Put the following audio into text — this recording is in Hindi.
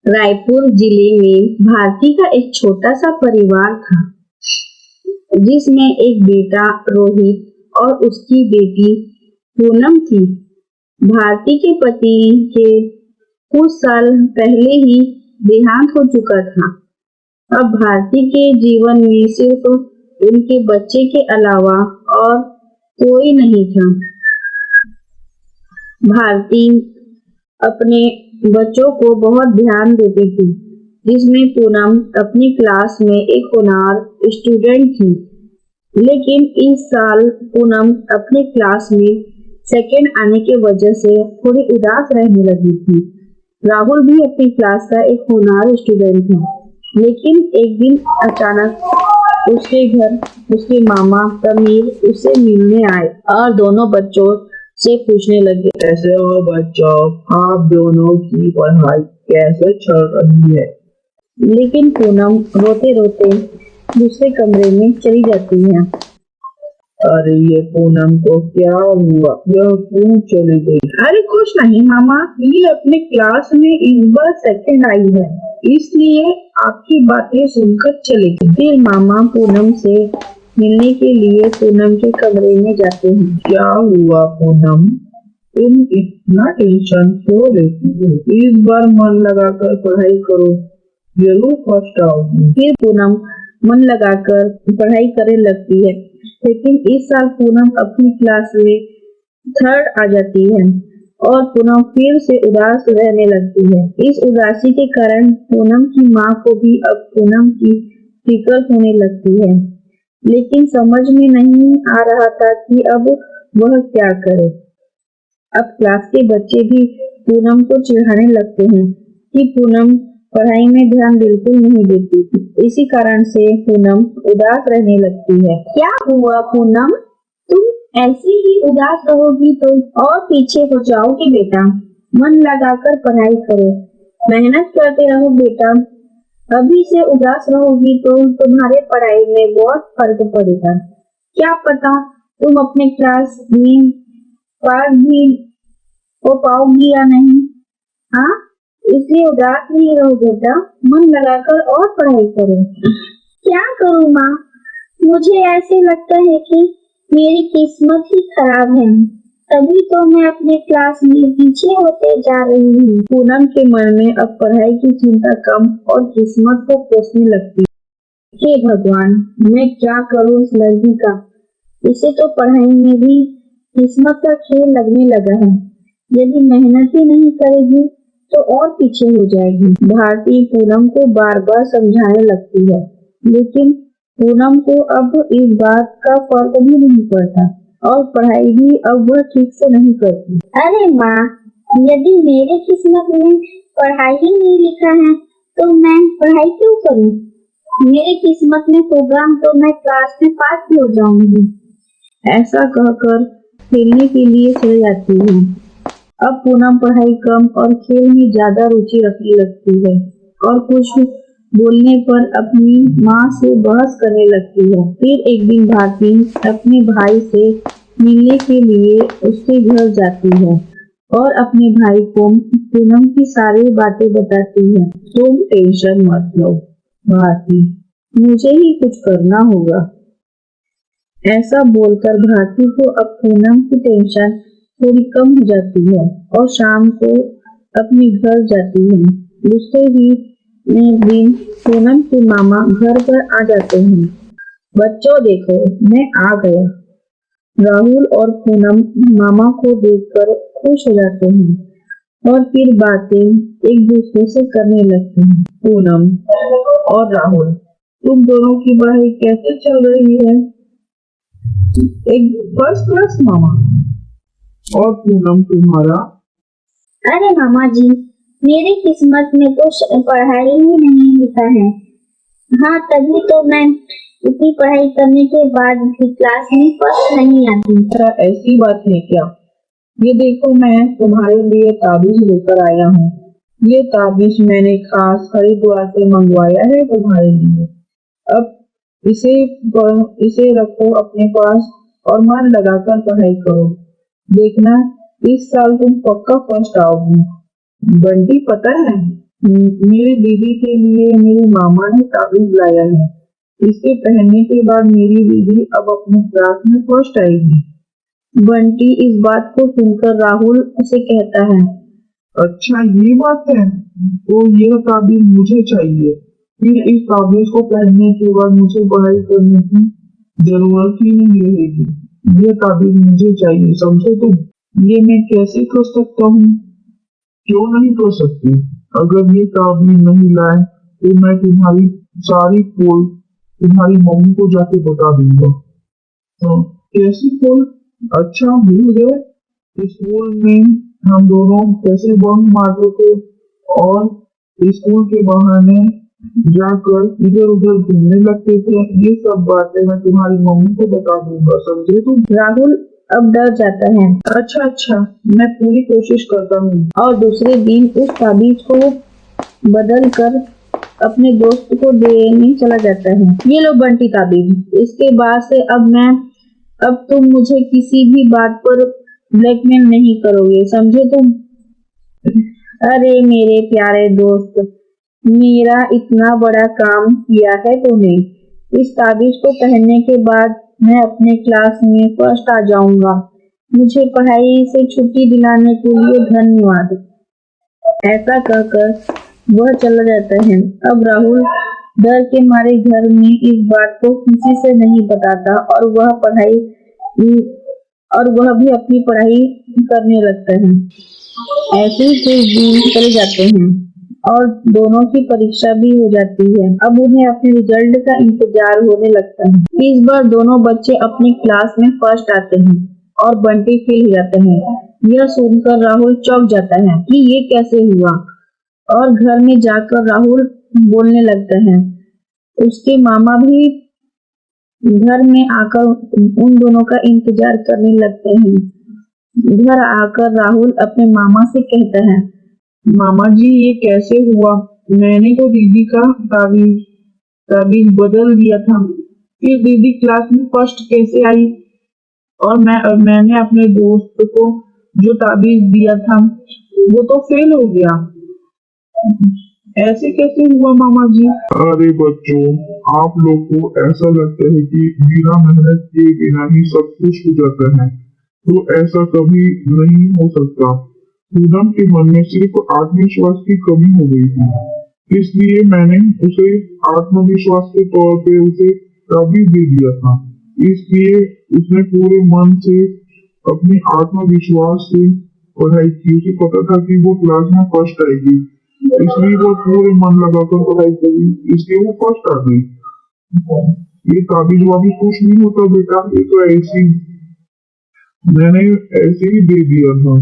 रायपुर जिले में भारती का एक छोटा सा परिवार था, जिसमें एक बेटा रोहित और उसकी बेटी पूनम थी। भारती के पति के कुछ साल पहले ही देहांत हो चुका था। अब भारती के जीवन में सिर्फ उनके बच्चे के अलावा और कोई नहीं था। भारती अपने बच्चों को बहुत ध्यान देती थी, जिसमें पूनम अपनी क्लास में एक होनहार स्टूडेंट थी। लेकिन इस साल पूनम अपने क्लास में सेकंड आने की वजह से थोड़ी उदास रहने लगी थी। राहुल भी अपनी क्लास का एक होनहार स्टूडेंट था, लेकिन एक दिन अचानक उसके घर उसके मामा तमीर उससे मिलने आए और दोनों बच्चों से पूछने लगे, कैसे हो बच्चों, आप दोनों की पढ़ाई कैसे चल रही है? लेकिन पूनम रोते रोते दूसरे कमरे में चली जाती है। अरे ये पूनम को क्या हुआ, यह क्यों चली गई? अरे कुछ नहीं मामा, ये अपने क्लास में इस बार सेकंड आई है, इसलिए आपकी बातें सुनकर चली गई। फिर मामा पूनम से मिलने के लिए पूनम के कमरे में जाते हैं। क्या हुआ पूनम, तुम इतना टेंशन क्यों लेती हो? इस बार मन लगाकर पढ़ाई करो, जरूर फर्स्ट आओगी। फिर पूनम मन लगाकर पढ़ाई करने लगती है, लेकिन इस साल पूनम अपनी क्लास में थर्ड आ जाती है और पूनम फिर से उदास रहने लगती है। इस उदासी के कारण पूनम की माँ को भी अब पूनम की फिक्र होने लगती है, लेकिन समझ में नहीं आ रहा था कि अब वह क्या करे। अब क्लास के बच्चे भी पूनम को चिढ़ाने लगते हैं कि पूनम पढ़ाई में ध्यान बिल्कुल नहीं देती। इसी कारण से पूनम उदास रहने लगती है। क्या हुआ पूनम, तुम ऐसे ही उदास रहोगी तो और पीछे हो जाओगी बेटा। मन लगाकर पढ़ाई करो, मेहनत करते रहो बेटा। अभी से उदास रहोगी तो तुम्हारे पढ़ाई में बहुत फर्क पड़ेगा। क्या पता तुम अपने क्लास में पास भी हो पाओगी या नहीं। हाँ, इसलिए उदास नहीं रहो बेटा, मन लगाकर और पढ़ाई करो। क्या करूँ माँ, मुझे ऐसे लगता है कि मेरी किस्मत ही खराब है, तभी तो मैं अपने क्लास में पीछे होते जा रही हूँ। पूनम के मन में अब पढ़ाई की चिंता कम और किस्मत को कोसने लगती। हे भगवान, मैं क्या करूँ इस लड़की का, इसे तो पढ़ाई में भी किस्मत का खेल लगने लगा है। यदि मेहनत ही नहीं करेगी तो और पीछे हो जाएगी। भारती पूनम को बार बार समझाने लगती है, लेकिन पूनम को अब इस बात का फर्क भी नहीं पड़ता और पढ़ाई भी अब वह ठीक से नहीं करती। अरे माँ, यदि मेरे किस्मत में पढ़ाई ही नहीं लिखा है तो मैं पढ़ाई क्यों करूँ? मेरे किस्मत में प्रोग्राम तो मैं क्लास में पास भी हो जाऊंगी। ऐसा कहकर खेलने के लिए चली जाती है। अब पूनम पढ़ाई कम और खेल में ज्यादा रुचि रखने लगती है और कुछ बोलने पर अपनी माँ से बहस करने लगती है। फिर एक दिन भारती अपने भाई से मिलने के लिए उसके घर जाती है और अपने भाई को पूनम की सारी बातें बताती है। तुम टेंशन मत लो भारती, मुझे ही कुछ करना होगा। ऐसा बोलकर भारती को अब पूनम की टेंशन थोड़ी कम हो जाती है और शाम को अपने घर जाती है। दूसरे ही दिन पूनम के मामा घर पर आ जाते हैं। बच्चों देखो, मैं आ गया। राहुल और पूनम मामा को देखकर खुश हो जाते हैं और फिर बातें एक दूसरे से करने लगते हैं। पूनम और राहुल, तुम दोनों की पढ़ाई कैसे चल रही है? एक फर्स्ट क्लास मामा। और पूनम तुम्हारा? अरे मामा जी, मेरी किस्मत में तो पढ़ाई ही नहीं लिखा है। हाँ, तभी तो मैं इतनी पढ़ाई करने के बाद भी क्लास में फर्स्ट नहीं आती। ऐसी बात है क्या? ये देखो, मैं तुम्हारे लिए ताबीज लेकर आया हूँ। ये ताबीज मैंने खास हरिद्वार से मंगवाया है तुम्हारे लिए। अब इसे रखो अपने पास और मन लगाकर पढ़ाई करो। देखना, इस साल तुम पक्का फर्स्ट आओगी। बंटी, पता है मेरी दीदी के लिए मेरी मामा ने ताबीज लाया है। इसके पहनने के बाद मेरी दीदी अब अपनी क्लास में फर्स्ट आएगी। बंटी इस बात को सुनकर राहुल से कहता है। अच्छा ये बात है, तो यह ताबीज मुझे चाहिए। फिर इस ताबीज को पहनने के बाद मुझे पढ़ाई करने की जरूरत ही नहीं रहेगी। यह ताबीज मुझे चाहिए, समझे तुम? ये मैं कैसे कर सकता हूँ? क्यों नहीं कर सकती? अगर ये ताबीज नहीं लाए तो मैं तुम्हारी सारी पोल तुम्हारी मम्मी को जाके बता दूंगा। हाँ, कैसी पोल? अच्छा भूल गए, स्कूल में हम दोनों कैसे बंक मारते थे और स्कूल के बहाने जाकर इधर उधर घूमने लगते थे। ये सब बातें मैं तुम्हारी मम्मी को बता दूंगा, समझे तुम? राहुल अब डर जाता है अच्छा अच्छा, मैं पूरी कोशिश करता हूँ। और दूसरे दिन उस ताबीज को बदल कर अपने दोस्त को देने चला जाता है। ये लो बंटी ताबीज, इसके बाद से अब तुम मुझे किसी भी बात पर ब्लैकमेल नहीं करोगे, समझे तुम? अरे मेरे प्यारे दोस्त, मेरा इतना बड़ा काम किया है तूने। इस ताबीज को पहनने के बाद मैं अपने क्लास में फर्स्ट आ जाऊंगा। मुझे पढ़ाई से छुट्टी दिलाने के लिए धन्यवाद। ऐसा कहकर वह चला जाता है। अब राहुल डर के मारे घर में इस बात को किसी से नहीं बताता और वह भी अपनी पढ़ाई करने लगता है। ऐसे ही कुछ दिन चले जाते हैं और दोनों की परीक्षा भी हो जाती है। अब उन्हें अपने रिजल्ट का इंतजार होने लगता है। इस बार दोनों बच्चे अपनी क्लास में फर्स्ट आते हैं और बंटी फेल हो जाते हैं। यह सुनकर राहुल चौंक जाता है कि ये कैसे हुआ और घर में जाकर राहुल बोलने लगता है। उसके मामा भी घर में आकर उन दोनों का इंतजार करने लगते हैं। घर आकर राहुल अपने मामा से कहता है। मामा जी ये कैसे हुआ? मैंने तो दीदी का ताबीज बदल दिया था, फिर दीदी क्लास में फर्स्ट कैसे आई? और मैंने अपने दोस्त को जो ताबीज दिया था वो तो फेल हो गया। ऐसे कैसे हुआ मामा जी? अरे बच्चों, आप लोग को ऐसा लगता है कि बिना मेहनत के बिना ही सब कुछ हो जाता है, तो ऐसा कभी नहीं हो सकता। पूनम के मन में सिर्फ आत्मविश्वास की कमी हो गई थी, इसलिए मैंने उसे आत्मविश्वास के तौर पे उसे ताबीज दे दिया था। इसलिए उसने पूरे मन से अपने आत्मविश्वास से पढ़ाई की। उसे पता था कि वो क्लास में फर्स्ट आएगी, इसलिए वो पूरे मन लगाकर पढ़ाई करी, इसलिए वो फर्स्ट आ गई। ये ताबीज वाबीज कुछ नहीं होता बेटा, ये तो ऐसी मैंने ऐसे ही दे दिया था।